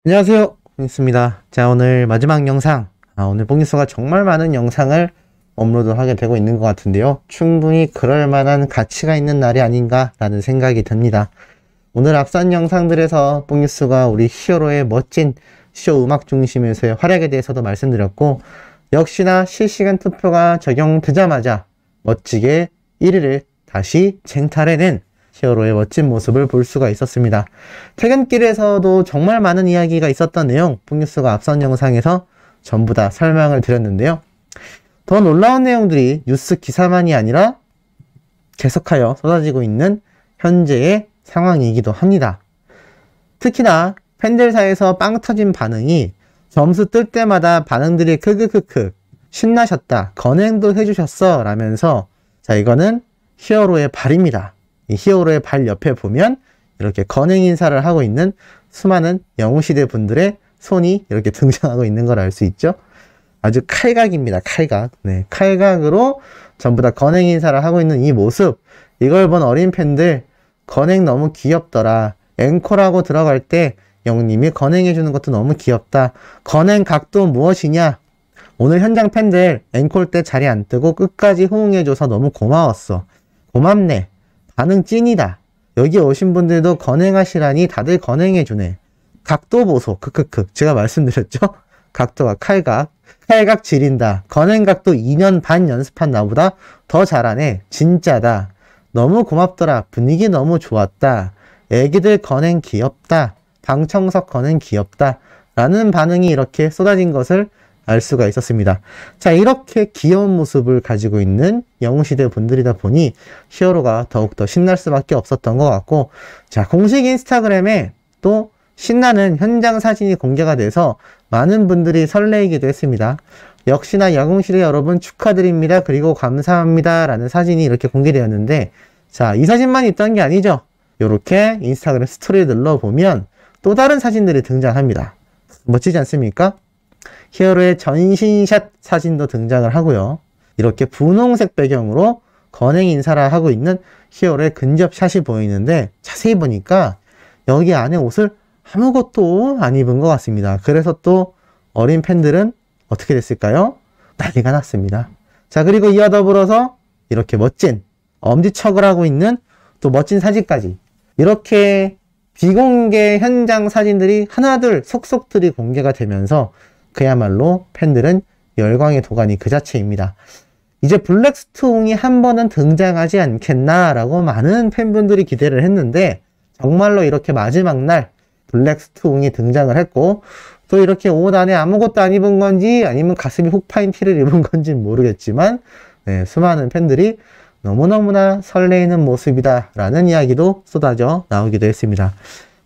안녕하세요, 뽕뉴스입니다. 자, 오늘 마지막 영상. 오늘 뽕뉴스가 정말 많은 영상을 업로드하게 되고 있는 것 같은데요. 충분히 그럴 만한 가치가 있는 날이 아닌가라는 생각이 듭니다. 오늘 앞선 영상들에서 뽕뉴스가 우리 히어로의 멋진 쇼 음악 중심에서의 활약에 대해서도 말씀드렸고, 역시나 실시간 투표가 적용되자마자 멋지게 1위를 다시 쟁탈해낸 히어로의 멋진 모습을 볼 수가 있었습니다. 퇴근길에서도 정말 많은 이야기가 있었던 내용, 뽕뉴스가 앞선 영상에서 전부 다 설명을 드렸는데요. 더 놀라운 내용들이 뉴스 기사만이 아니라 계속하여 쏟아지고 있는 현재의 상황이기도 합니다. 특히나 팬들 사이에서 빵 터진 반응이 점수 뜰 때마다 반응들이 크크크크 신나셨다, 건행도 해주셨어 라면서, 자, 이거는 히어로의 발입니다. 이 히어로의 발 옆에 보면 이렇게 건행 인사를 하고 있는 수많은 영웅시대 분들의 손이 이렇게 등장하고 있는 걸 알 수 있죠. 아주 칼각입니다. 칼각. 네, 칼각으로 전부 다 건행 인사를 하고 있는 이 모습, 이걸 본 어린 팬들, 건행 너무 귀엽더라. 앵콜하고 들어갈 때 영웅님이 건행해주는 것도 너무 귀엽다. 건행 각도 무엇이냐? 오늘 현장 팬들 앵콜 때 자리 안 뜨고 끝까지 호응해줘서 너무 고마웠어. 고맙네. 반응 찐이다. 여기 오신 분들도 건행하시라니 다들 건행해주네. 각도 보소. 크크크. 제가 말씀드렸죠? 각도가 칼각. 칼각 지린다. 건행 각도 2년 반 연습한 나보다 더 잘하네. 진짜다. 너무 고맙더라. 분위기 너무 좋았다. 애기들 건행 귀엽다. 방청석 건행 귀엽다. 라는 반응이 이렇게 쏟아진 것을 알 수가 있었습니다. 자, 이렇게 귀여운 모습을 가지고 있는 영웅시대 분들이다 보니 히어로가 더욱더 신날 수밖에 없었던 것 같고, 자, 공식 인스타그램에 또 신나는 현장 사진이 공개가 돼서 많은 분들이 설레이기도 했습니다. 역시나 영웅시대 여러분 축하드립니다. 그리고 감사합니다. 라는 사진이 이렇게 공개되었는데, 자, 이 사진만 있던 게 아니죠. 이렇게 인스타그램 스토리를 눌러보면 또 다른 사진들이 등장합니다. 멋지지 않습니까? 히어로의 전신샷 사진도 등장을 하고요. 이렇게 분홍색 배경으로 건행 인사를 하고 있는 히어로의 근접샷이 보이는데, 자세히 보니까 여기 안에 옷을 아무것도 안 입은 것 같습니다. 그래서 또 어린 팬들은 어떻게 됐을까요? 난리가 났습니다. 자, 그리고 이와 더불어서 이렇게 멋진 엄지척을 하고 있는 또 멋진 사진까지, 이렇게 비공개 현장 사진들이 하나둘 속속들이 공개가 되면서 그야말로 팬들은 열광의 도가니 그 자체입니다. 이제 블랙스토웅이 한 번은 등장하지 않겠나라고 많은 팬분들이 기대를 했는데, 정말로 이렇게 마지막 날 블랙스토웅이 등장을 했고, 또 이렇게 옷 안에 아무것도 안 입은 건지 아니면 가슴이 훅 파인 티를 입은 건지는 모르겠지만, 네, 수많은 팬들이 너무너무나 설레이는 모습이다 라는 이야기도 쏟아져 나오기도 했습니다.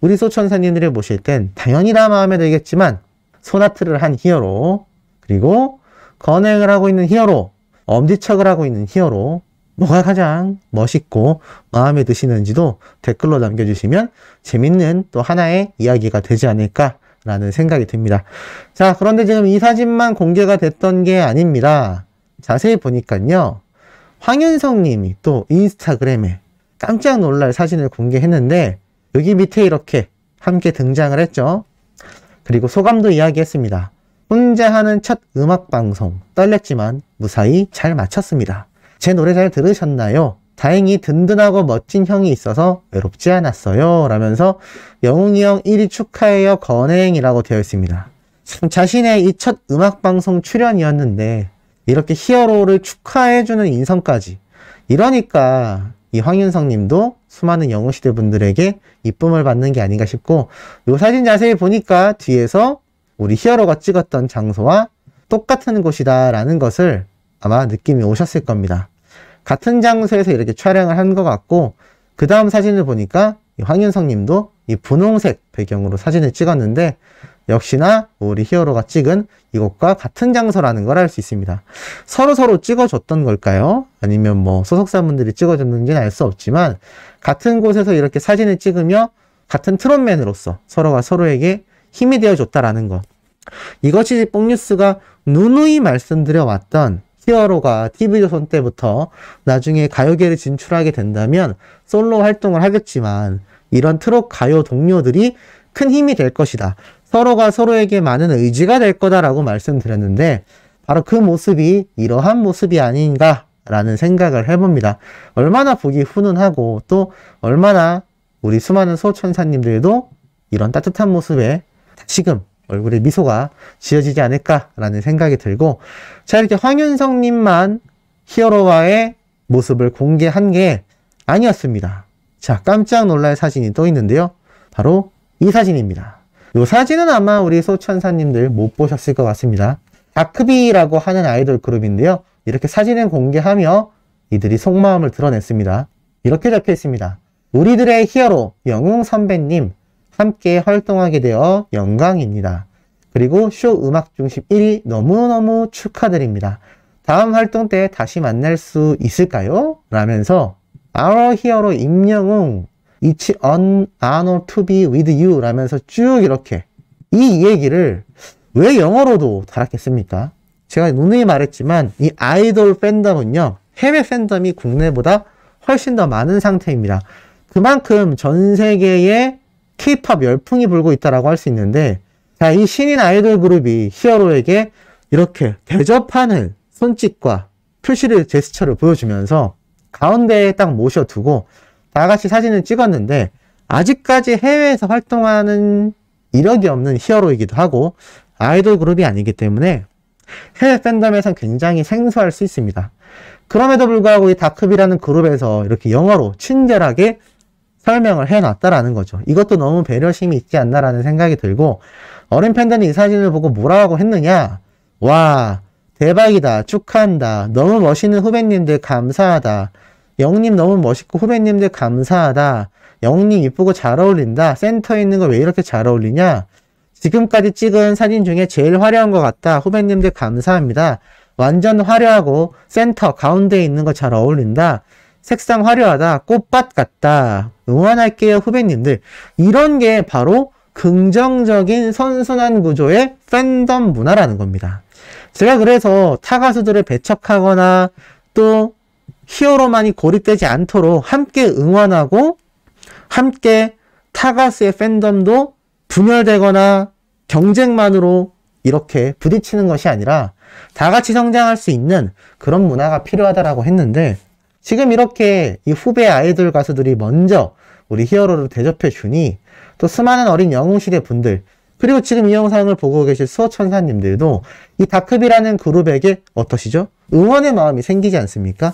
우리 소천사님들을 보실 땐 당연히 다 마음에 들겠지만, 소나트를 한 히어로, 그리고 건행을 하고 있는 히어로, 엄지척을 하고 있는 히어로, 뭐가 가장 멋있고 마음에 드시는지도 댓글로 남겨주시면 재밌는 또 하나의 이야기가 되지 않을까라는 생각이 듭니다. 자, 그런데 지금 이 사진만 공개가 됐던 게 아닙니다. 자세히 보니까요, 황윤성 님이 또 인스타그램에 깜짝 놀랄 사진을 공개했는데, 여기 밑에 이렇게 함께 등장을 했죠. 그리고 소감도 이야기했습니다. 혼자 하는 첫 음악방송, 떨렸지만 무사히 잘 마쳤습니다. 제 노래 잘 들으셨나요? 다행히 든든하고 멋진 형이 있어서 외롭지 않았어요. 라면서 영웅이 형 1위 축하해요 건행이라고 되어 있습니다. 참 자신의 이 첫 음악방송 출연이었는데 이렇게 히어로를 축하해주는 인성까지. 이러니까 이 황윤성 님도 수많은 영웅시대 분들에게 이쁨을 받는 게 아닌가 싶고, 이 사진 자세히 보니까 뒤에서 우리 히어로가 찍었던 장소와 똑같은 곳이다 라는 것을 아마 느낌이 오셨을 겁니다. 같은 장소에서 이렇게 촬영을 한 것 같고, 그 다음 사진을 보니까 이 황윤성 님도 이 분홍색 배경으로 사진을 찍었는데, 역시나 우리 히어로가 찍은 이곳과 같은 장소라는 걸 알 수 있습니다. 서로 찍어줬던 걸까요? 아니면 뭐 소속사분들이 찍어줬는지는 알 수 없지만, 같은 곳에서 이렇게 사진을 찍으며 같은 트롯맨으로서 서로가 서로에게 힘이 되어줬다라는 것. 이것이 뽕뉴스가 누누이 말씀드려왔던, 히어로가 TV조선 때부터 나중에 가요계를 진출하게 된다면 솔로 활동을 하겠지만 이런 트롯 가요 동료들이 큰 힘이 될 것이다. 서로가 서로에게 많은 의지가 될 거다라고 말씀드렸는데 바로 그 모습이 이러한 모습이 아닌가라는 생각을 해봅니다. 얼마나 보기 훈훈하고 또 얼마나 우리 수많은 소천사님들도 이런 따뜻한 모습에 다시금 얼굴에 미소가 지어지지 않을까라는 생각이 들고, 자, 이렇게 황윤성님만 히어로와의 모습을 공개한 게 아니었습니다. 자, 깜짝 놀랄 사진이 또 있는데요. 바로 이 사진입니다. 이 사진은 아마 우리 소천사님들 못 보셨을 것 같습니다. 다크비라고 하는 아이돌 그룹인데요. 이렇게 사진을 공개하며 이들이 속마음을 드러냈습니다. 이렇게 적혀 있습니다. 우리들의 히어로 영웅 선배님 함께 활동하게 되어 영광입니다. 그리고 쇼 음악 중심 1위 너무너무 축하드립니다. 다음 활동 때 다시 만날 수 있을까요? 라면서 Our hero 임영웅 It's an honor to be with you 라면서 쭉 이렇게 이 얘기를 왜 영어로도 달았겠습니까? 제가 누누이 말했지만 이 아이돌 팬덤은요, 해외 팬덤이 국내보다 훨씬 더 많은 상태입니다. 그만큼 전 세계에 K-팝 열풍이 불고 있다라고 할 수 있는데, 자, 이 신인 아이돌 그룹이 히어로에게 이렇게 대접하는 손짓과 표시를, 제스처를 보여주면서 가운데에 딱 모셔두고 다 같이 사진을 찍었는데, 아직까지 해외에서 활동하는 이력이 없는 히어로이기도 하고 아이돌 그룹이 아니기 때문에 해외 팬덤에선 굉장히 생소할 수 있습니다. 그럼에도 불구하고 이 다크비라는 그룹에서 이렇게 영어로 친절하게 설명을 해놨다라는 거죠. 이것도 너무 배려심이 있지 않나라는 생각이 들고, 어린 팬들이 이 사진을 보고 뭐라고 했느냐, 와 대박이다, 축하한다, 너무 멋있는 후배님들 감사하다, 영웅님 너무 멋있고 후배님들 감사하다, 영웅님 이쁘고 잘 어울린다, 센터에 있는 거 왜 이렇게 잘 어울리냐, 지금까지 찍은 사진 중에 제일 화려한 것 같다, 후배님들 감사합니다, 완전 화려하고 센터 가운데에 있는 거 잘 어울린다, 색상 화려하다, 꽃밭 같다, 응원할게요 후배님들. 이런 게 바로 긍정적인 선순환 구조의 팬덤 문화라는 겁니다. 제가 그래서 타 가수들을 배척하거나 또 히어로만이 고립되지 않도록 함께 응원하고 함께 타 가수의 팬덤도 분열되거나 경쟁만으로 이렇게 부딪히는 것이 아니라 다 같이 성장할 수 있는 그런 문화가 필요하다라고 했는데, 지금 이렇게 이 후배 아이돌 가수들이 먼저 우리 히어로를 대접해 주니 또 수많은 어린 영웅시대 분들, 그리고 지금 이 영상을 보고 계실 수호천사님들도 이 다크비라는 그룹에게 어떠시죠? 응원의 마음이 생기지 않습니까?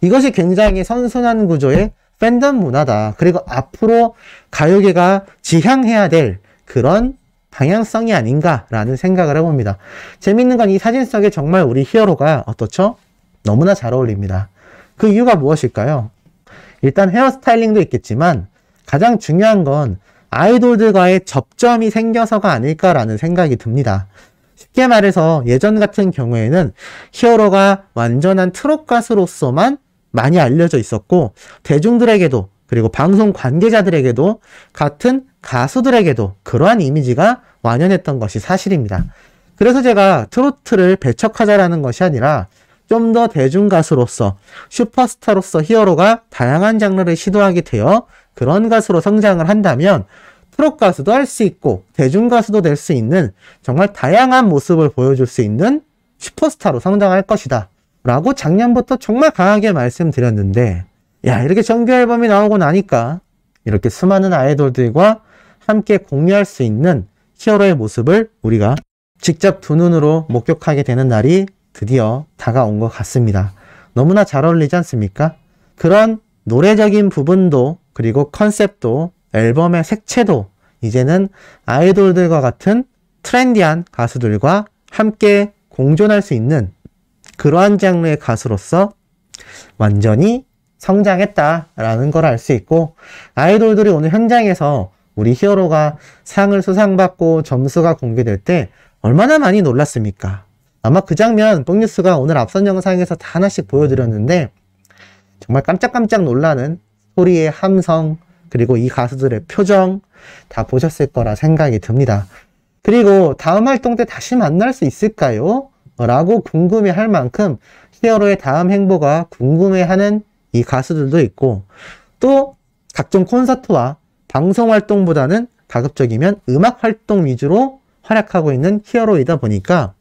이것이 굉장히 선순환 구조의 팬덤 문화다. 그리고 앞으로 가요계가 지향해야 될 그런 방향성이 아닌가라는 생각을 해봅니다. 재밌는 건 이 사진 속에 정말 우리 히어로가 어떻죠? 너무나 잘 어울립니다. 그 이유가 무엇일까요? 일단 헤어스타일링도 있겠지만 가장 중요한 건 아이돌들과의 접점이 생겨서가 아닐까라는 생각이 듭니다. 쉽게 말해서 예전 같은 경우에는 히어로가 완전한 트롯 가수로서만 많이 알려져 있었고, 대중들에게도 그리고 방송 관계자들에게도 같은 가수들에게도 그러한 이미지가 완연했던 것이 사실입니다. 그래서 제가 트로트를 배척하자라는 것이 아니라 좀 더 대중가수로서 슈퍼스타로서 히어로가 다양한 장르를 시도하게 되어 그런 가수로 성장을 한다면 트롯 가수도 할 수 있고 대중가수도 될 수 있는 정말 다양한 모습을 보여줄 수 있는 슈퍼스타로 성장할 것이다 라고 작년부터 정말 강하게 말씀드렸는데, 야, 이렇게 정규 앨범이 나오고 나니까 이렇게 수많은 아이돌들과 함께 공유할 수 있는 히어로의 모습을 우리가 직접 두 눈으로 목격하게 되는 날이 드디어 다가온 것 같습니다. 너무나 잘 어울리지 않습니까? 그런 노래적인 부분도 그리고 컨셉도 앨범의 색채도 이제는 아이돌들과 같은 트렌디한 가수들과 함께 공존할 수 있는 그러한 장르의 가수로서 완전히 성장했다라는 걸 알 수 있고, 아이돌들이 오늘 현장에서 우리 히어로가 상을 수상받고 점수가 공개될 때 얼마나 많이 놀랐습니까? 아마 그 장면 뽕뉴스가 오늘 앞선 영상에서 다 하나씩 보여드렸는데 정말 깜짝깜짝 놀라는 소리의 함성, 그리고 이 가수들의 표정 다 보셨을 거라 생각이 듭니다. 그리고 다음 활동 때 다시 만날 수 있을까요? 라고 궁금해할 만큼 히어로의 다음 행보가 궁금해하는 이 가수들도 있고, 또 각종 콘서트와 방송 활동보다는 가급적이면 음악 활동 위주로 활약하고 있는 히어로이다 보니까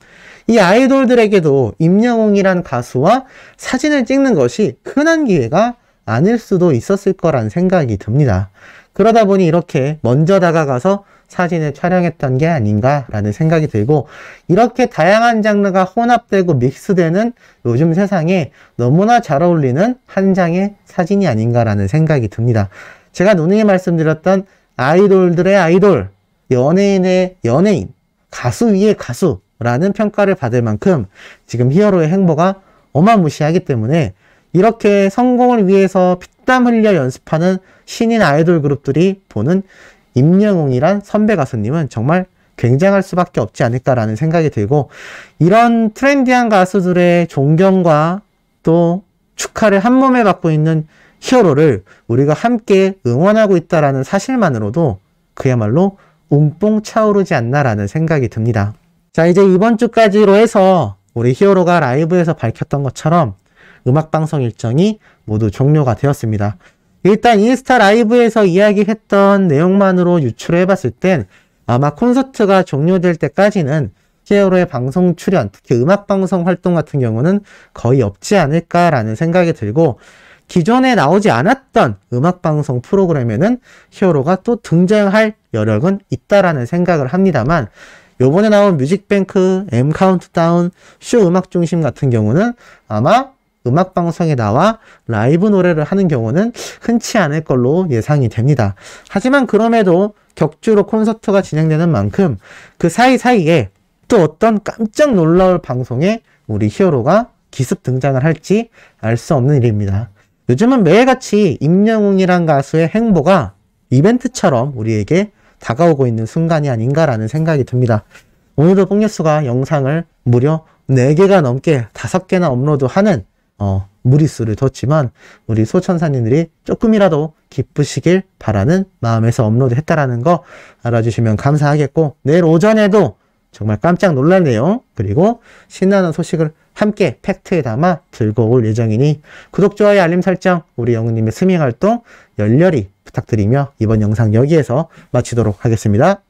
이 아이돌들에게도 임영웅이란 가수와 사진을 찍는 것이 흔한 기회가 아닐 수도 있었을 거란 생각이 듭니다. 그러다 보니 이렇게 먼저 다가가서 사진을 촬영했던 게 아닌가라는 생각이 들고, 이렇게 다양한 장르가 혼합되고 믹스되는 요즘 세상에 너무나 잘 어울리는 한 장의 사진이 아닌가라는 생각이 듭니다. 제가 누누이 말씀드렸던 아이돌들의 아이돌, 연예인의 연예인, 가수 위의 가수라는 평가를 받을 만큼 지금 히어로의 행보가 어마무시하기 때문에 이렇게 성공을 위해서 피땀 흘려 연습하는 신인 아이돌 그룹들이 보는 임영웅이란 선배 가수님은 정말 굉장할 수밖에 없지 않을까라는 생각이 들고, 이런 트렌디한 가수들의 존경과 또 축하를 한 몸에 받고 있는 히어로를 우리가 함께 응원하고 있다라는 사실만으로도 그야말로 웅뽕 차오르지 않나라는 생각이 듭니다. 자, 이제 이번 주까지로 해서 우리 히어로가 라이브에서 밝혔던 것처럼 음악방송 일정이 모두 종료가 되었습니다. 일단 인스타 라이브에서 이야기했던 내용만으로 유추를 해봤을 땐 아마 콘서트가 종료될 때까지는 히어로의 방송 출연, 특히 음악방송 활동 같은 경우는 거의 없지 않을까라는 생각이 들고, 기존에 나오지 않았던 음악방송 프로그램에는 히어로가 또 등장할 여력은 있다라는 생각을 합니다만, 요번에 나온 뮤직뱅크, M카운트다운, 쇼 음악중심 같은 경우는 아마 음악방송에 나와 라이브 노래를 하는 경우는 흔치 않을 걸로 예상이 됩니다. 하지만 그럼에도 격주로 콘서트가 진행되는 만큼 그 사이사이에 또 어떤 깜짝 놀라울 방송에 우리 히어로가 기습 등장을 할지 알 수 없는 일입니다. 요즘은 매일같이 임영웅이란 가수의 행보가 이벤트처럼 우리에게 다가오고 있는 순간이 아닌가라는 생각이 듭니다. 오늘도 뽕뉴스가 영상을 무려 4개가 넘게 5개나 업로드하는 무리수를 뒀지만 우리 소천사님들이 조금이라도 기쁘시길 바라는 마음에서 업로드했다라는 거 알아주시면 감사하겠고, 내일 오전에도 정말 깜짝 놀랄 내용 그리고 신나는 소식을 함께 팩트에 담아 들고 올 예정이니 구독, 좋아요, 알림 설정, 우리 영웅님의 스밍 활동 열렬히 부탁드리며 이번 영상 여기에서 마치도록 하겠습니다.